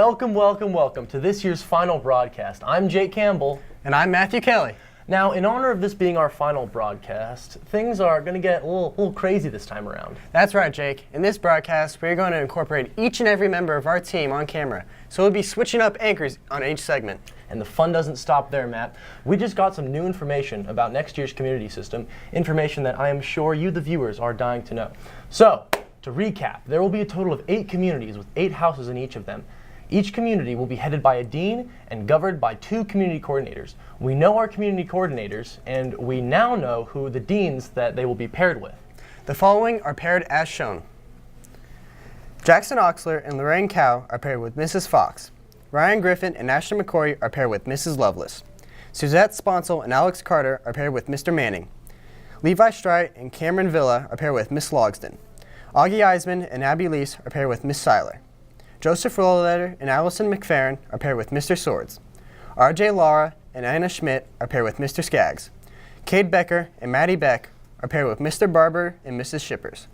welcome to this year's final broadcast. I'm Jake Campbell. And I'm Matthew Kelly. Now, in honor of this being our final broadcast, things are going to get a little crazy this time around. That's right, Jake. In this broadcast, we're going to incorporate each and every member of our team on camera. So we'll be switching up anchors on each segment. And the fun doesn't stop there, Matt. We just got some new information about next year's community system, information that I am sure you, the viewers, are dying to know. So, to recap, there will be a total of 8 communities with 8 houses in each of them. Each community will be headed by a dean and governed by 2 community coordinators. We know our community coordinators, and we now know who the deans that they will be paired with. The following are paired as shown. Jackson Oxler and Lorraine Cow are paired with Mrs. Fox. Ryan Griffin and Ashley McCoy are paired with Mrs. Lovelace. Suzette Sponsel and Alex Carter are paired with Mr. Manning. Levi Strite and Cameron Villa are paired with Miss Logsden. Augie Eisman and Abby Lease are paired with Miss Seiler. Joseph Rollletter and Allison McFerrin are paired with Mr. Swords. R.J. Lara and Anna Schmidt are paired with Mr. Skaggs. Cade Becker and Maddie Beck are paired with Mr. Barber and Mrs. Shippers.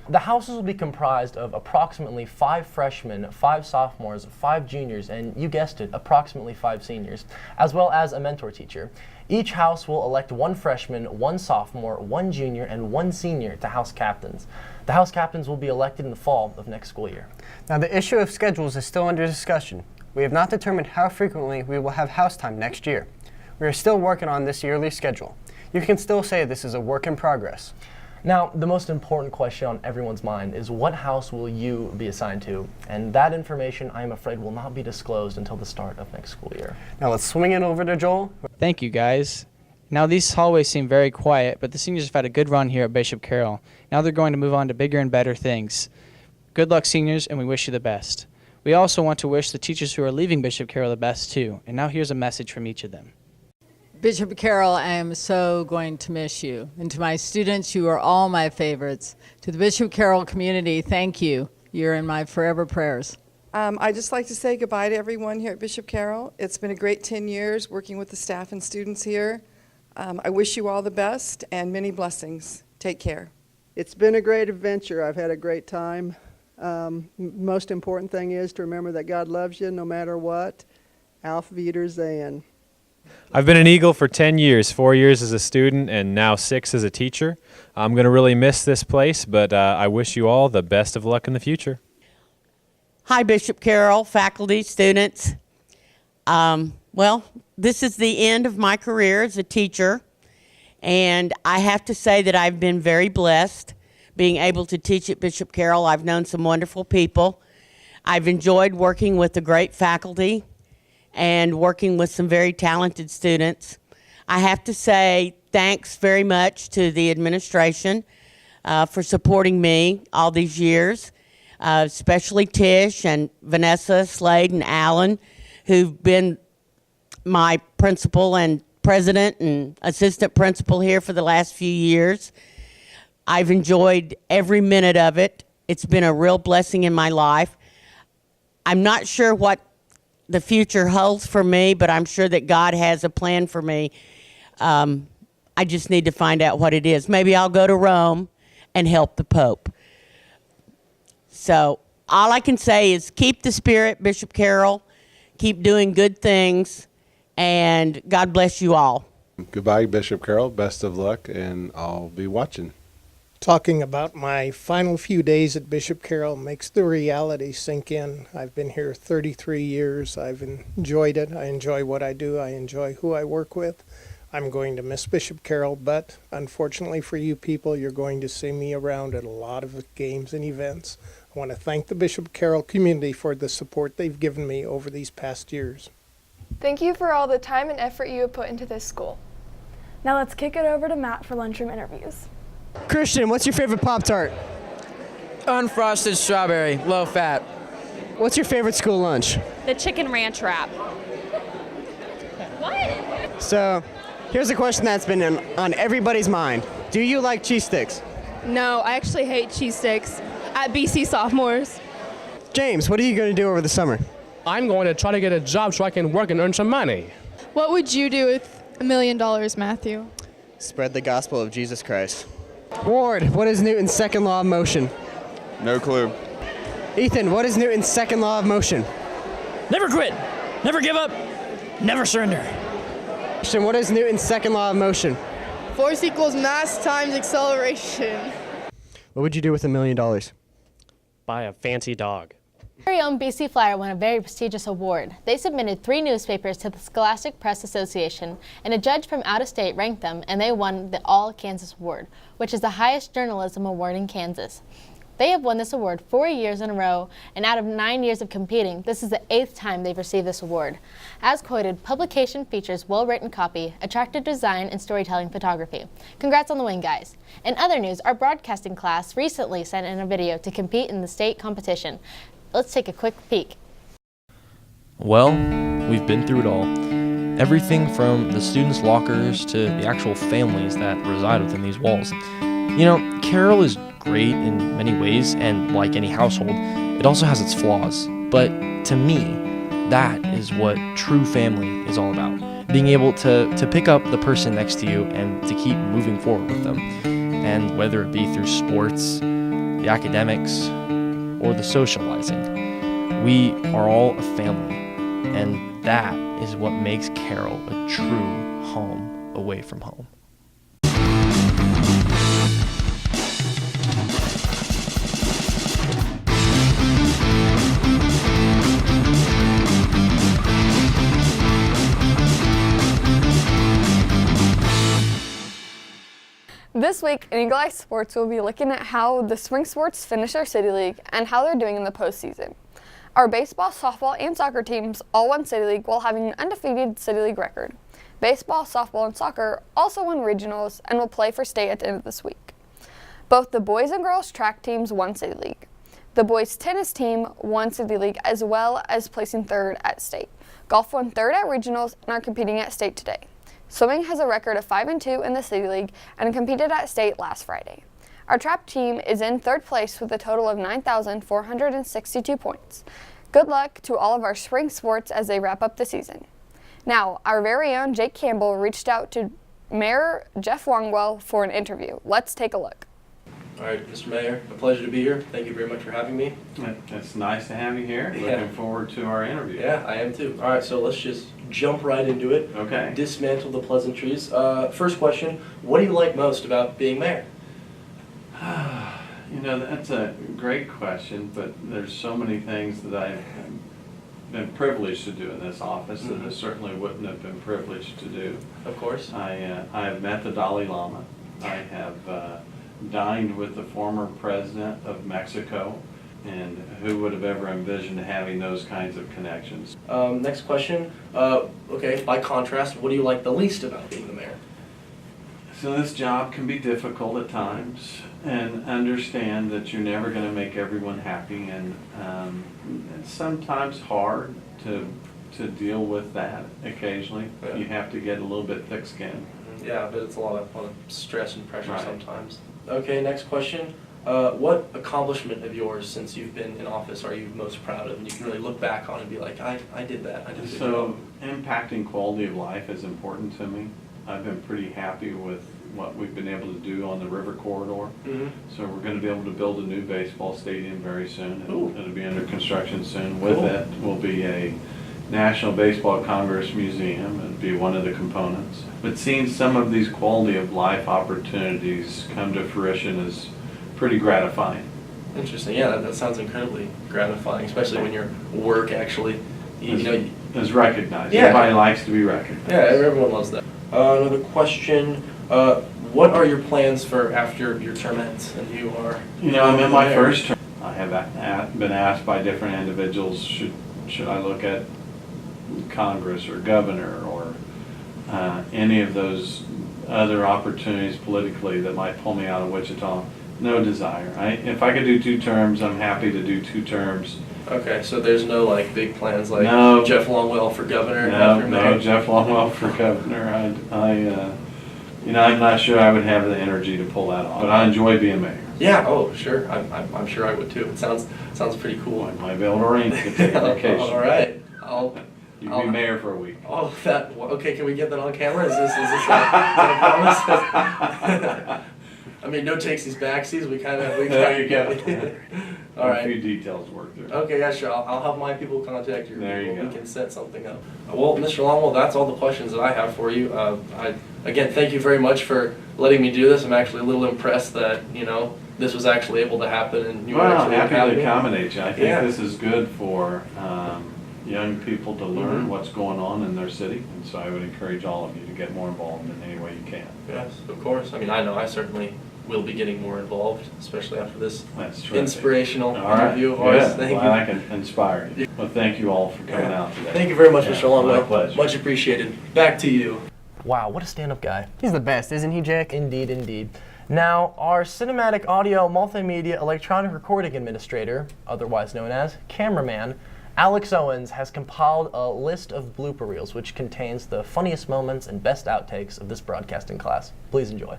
The houses will be comprised of approximately 5 freshmen, 5 sophomores, 5 juniors, and you guessed it, approximately 5 seniors, as well as a mentor teacher. Each house will elect 1 freshman, 1 sophomore, 1 junior, and 1 senior to house captains. The house captains will be elected in the fall of next school year. Now, the issue of schedules is still under discussion. We have not determined how frequently we will have house time next year. We are still working on this yearly schedule. You can still say this is a work in progress. Now, the most important question on everyone's mind is what house will you be assigned to? And that information, I am afraid, will not be disclosed until the start of next school year. Now let's swing it over to Joel. Thank you, guys. Now, these hallways seem very quiet, but the seniors have had a good run here at Bishop Carroll. Now they're going to move on to bigger and better things. Good luck, seniors, and we wish you the best. We also want to wish the teachers who are leaving Bishop Carroll the best, too. And now here's a message from each of them. Bishop Carroll, I am so going to miss you. And to my students, you are all my favorites. To the Bishop Carroll community, thank you. You're in my forever prayers. I'd just like to say goodbye to everyone here at Bishop Carroll. It's been a great 10 years working with the staff and students here. I wish you all the best and many blessings. Take care. It's been a great adventure. I've had a great time. Most important thing is to remember that God loves you no matter what. Auf Wiedersehen. I've been an Eagle for 10 years, 4 years as a student and now 6 as a teacher. I'm going to really miss this place, but I wish you all the best of luck in the future. Hi, Bishop Carroll, faculty, students. Well, this is the end of my career as a teacher, and I have to say that I've been very blessed being able to teach at Bishop Carroll. I've known some wonderful people. I've enjoyed working with the great faculty and working with some very talented students. I have to say thanks very much to the administration for supporting me all these years, especially Tish and Vanessa, Slade, and Alan, who've been my principal and president and assistant principal here for the last few years. I've enjoyed every minute of it. It's been a real blessing in my life. I'm not sure what the future holds for me, but I'm sure that God has a plan for me. I just need to find out what it is. Maybe I'll go to Rome and help the Pope. So all I can say is keep the spirit, Bishop Carroll. Keep doing good things, and God bless you all. Goodbye, Bishop Carroll. Best of luck, and I'll be watching. Talking about my final few days at Bishop Carroll makes the reality sink in. I've been here 33 years. I've enjoyed it. I enjoy what I do. I enjoy who I work with. I'm going to miss Bishop Carroll, but unfortunately for you people, you're going to see me around at a lot of games and events. I want to thank the Bishop Carroll community for the support they've given me over these past years. Thank you for all the time and effort you have put into this school. Now let's kick it over to Matt for lunchroom interviews. Christian, what's your favorite Pop-Tart? Unfrosted strawberry, low fat. What's your favorite school lunch? The chicken ranch wrap. What? So, here's a question that's been on everybody's mind. Do you like cheese sticks? No, I actually hate cheese sticks at BC sophomores. James, what are you going to do over the summer? I'm going to try to get a job so I can work and earn some money. What would you do with $1 million, Matthew? Spread the gospel of Jesus Christ. Ward, what is Newton's second law of motion? No clue. Ethan, what is Newton's second law of motion? Never quit. Never give up. Never surrender. What is Newton's second law of motion? Force equals mass times acceleration. What would you do with $1 million? Buy a fancy dog. Very own BC Flyer won a very prestigious award. They submitted 3 newspapers to the Scholastic Press Association, and a judge from out of state ranked them, and they won the All Kansas Award, which is the highest journalism award in Kansas. They have won this award 4 years in a row, and out of 9 years of competing, this is the 8th time they've received this award. As quoted, publication features well-written copy, attractive design, and storytelling photography. Congrats on the win, guys. In other news, our broadcasting class recently sent in a video to compete in the state competition. Let's take a quick peek. Well, we've been through it all. Everything from the students' lockers to the actual families that reside within these walls. You know, Carroll is great in many ways, and like any household, it also has its flaws. But to me, that is what true family is all about. Being able to pick up the person next to you and to keep moving forward with them. And whether it be through sports, the academics, or the socializing, we are all a family. And that is what makes Carroll a true home away from home. This week in Eagle Eye Sports, we'll be looking at how the spring sports finish our City League and how they're doing in the postseason. Our baseball, softball, and soccer teams all won City League while having an undefeated City League record. Baseball, softball, and soccer also won regionals and will play for state at the end of this week. Both the boys and girls track teams won City League. The boys tennis team won City League as well as placing 3rd at state. Golf won 3rd at regionals and are competing at state today. Swimming has a record of 5-2 in the City League and competed at state last Friday. Our trap team is in 3rd place with a total of 9,462 points. Good luck to all of our spring sports as they wrap up the season. Now, our very own Jake Campbell reached out to Mayor Jeff Longwell for an interview. Let's take a look. All right, Mr. Mayor, a pleasure to be here. Thank you very much for having me. It's nice to have you here. Yeah. Looking forward to our interview. Yeah, I am too. All right, so let's just jump right into it. Okay. Dismantle the pleasantries. First question, what do you like most about being mayor? You know, that's a great question, but there's so many things that I've been privileged to do in this office that I certainly wouldn't have been privileged to do. Of course. I have met the Dalai Lama. I have dined with the former president of Mexico, and who would have ever envisioned having those kinds of connections? Next question. Okay, by contrast, what do you like the least about being the mayor? So this job can be difficult at times, and understand that you're never going to make everyone happy, and it's sometimes hard to deal with that occasionally. Yeah. You have to get a little bit thick-skinned. Yeah, but it's a lot of stress and pressure Right. sometimes. Okay, next question. What accomplishment of yours since you've been in office are you most proud of, and you can really look back on and be like, I did that. I did a good job. Impacting quality of life is important to me. I've been pretty happy with what we've been able to do on the river corridor. Mm-hmm. So we're going to be able to build a new baseball stadium very soon. Ooh. It'll be under construction soon. With Cool. it will be a National Baseball Congress Museum. It'll be one of the components. But seeing some of these quality of life opportunities come to fruition is pretty gratifying. Interesting. Yeah, that sounds incredibly gratifying, especially when your work actually, is recognized. Yeah. Everybody likes to be recognized. Yeah, everyone loves that. Another question. What are your plans for after your term ends and you are? You know, I'm in my first term. I have been asked by different individuals, should I look at Congress or governor or any of those other opportunities politically that might pull me out of Wichita. No desire. If I could do 2 terms, I'm happy to do 2 terms. Okay, so there's no like big plans like No. Jeff Longwell for governor? No, Jeff Longwell for governor. I'm not sure I would have the energy to pull that off, but I enjoy being mayor. Yeah, oh, sure. I'm sure I would too. It sounds pretty cool. I might be able to arrange to take a vacation. All right. You can be mayor for a week. Oh, okay, can we get that on camera? Is this a promise? I mean, no takesies, backsies. We kind of. There you go. All right. A few details to work through. Okay, yeah, sure. I'll have my people contact your There people. you go. We can set something up. Well, Mr. Longwell, that's all the questions that I have for you. Again, thank you very much for letting me do this. I'm actually a little impressed that, this was actually able to happen and you were Well, actually happy to accommodate you. I think Yeah. this is good for young people to learn what's going on in their city, and so I would encourage all of you to get more involved in any way you can. Yes, of course. I mean, I know I certainly will be getting more involved, especially after this That's terrific. inspirational All right. interview of ours. Good. Thank Well, you. I can inspire you. Well, thank you all for coming out today. Thank you very much, Yeah, Mr. Longwell. my pleasure. Much appreciated. Back to you. Wow, what a stand-up guy. He's the best, isn't he, Jack? Indeed, indeed. Now, our cinematic audio multimedia electronic recording administrator, otherwise known as cameraman, Alex Owens, has compiled a list of blooper reels which contains the funniest moments and best outtakes of this broadcasting class. Please enjoy.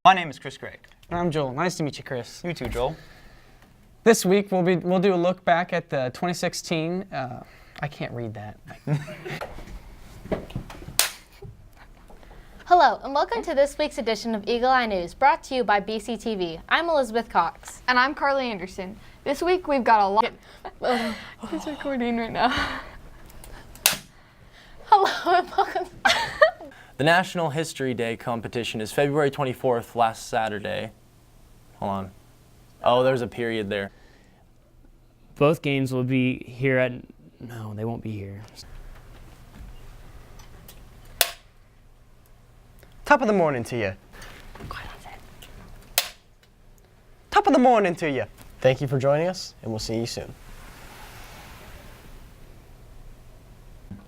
My name is Chris Craig. And I'm Joel. Nice to meet you, Chris. You too, Joel. This week we'll do a look back at the 2016. I can't read that. Hello, and welcome to this week's edition of Eagle Eye News, brought to you by BCTV. I'm Elizabeth Cox. And I'm Carly Anderson. This week we've got a lot. Who's recording right now? Hello, and welcome. The National History Day competition is February 24th, last Saturday. Hold on. Oh, there's a period there. Both games will be here at... No, they won't be here. Top of the morning to you. Top of the morning to you. Thank you for joining us, and we'll see you soon.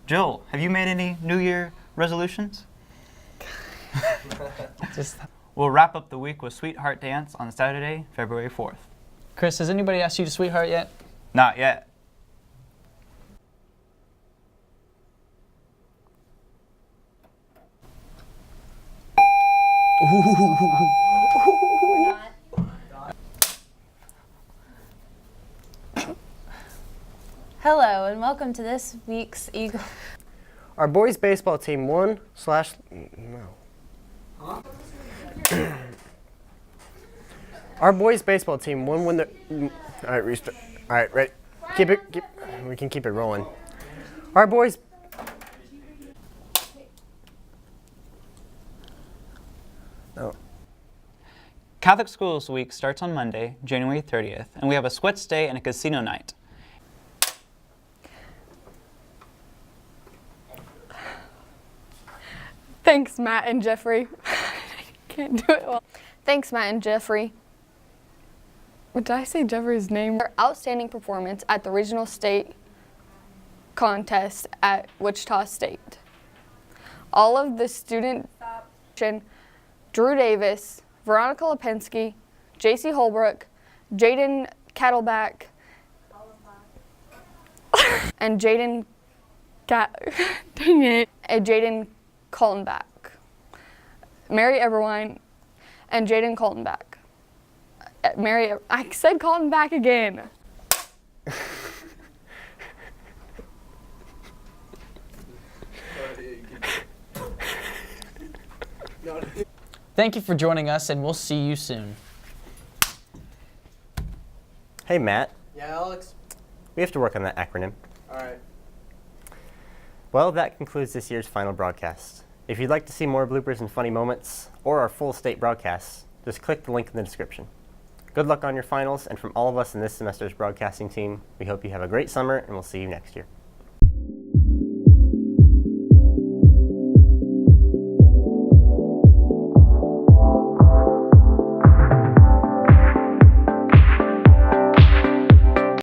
Joel, have you made any New Year resolutions? We'll wrap up the week with Sweetheart Dance on Saturday, February 4th. Chris, has anybody asked you to sweetheart yet? Not yet. Hello, and welcome to this week's Eagle. Our boys baseball team won Our boys baseball team won when the... All right, restart. All right, ready? We can keep it rolling. Our boys... Oh. Catholic Schools Week starts on Monday, January 30th, and we have a sweats day and a casino night. Thanks, Matt and Jeffrey. I can't do it well. Thanks, Matt and Jeffrey. Did I say Jeffrey's name? Their outstanding performance at the regional state contest at Wichita State. All of the student, Drew Davis, Veronica Lipinski, JC Holbrook, Jaden Cattleback, and Jaden Jaden Coltonback, Mary Everwine, and Jaden Coltonback. I said Coltonback again. Thank you for joining us, and we'll see you soon. Hey, Matt. Yeah, Alex? We have to work on that acronym. All right. Well, that concludes this year's final broadcast. If you'd like to see more bloopers and funny moments, or our full state broadcasts, just click the link in the description. Good luck on your finals, and from all of us in this semester's broadcasting team, we hope you have a great summer, and we'll see you next year.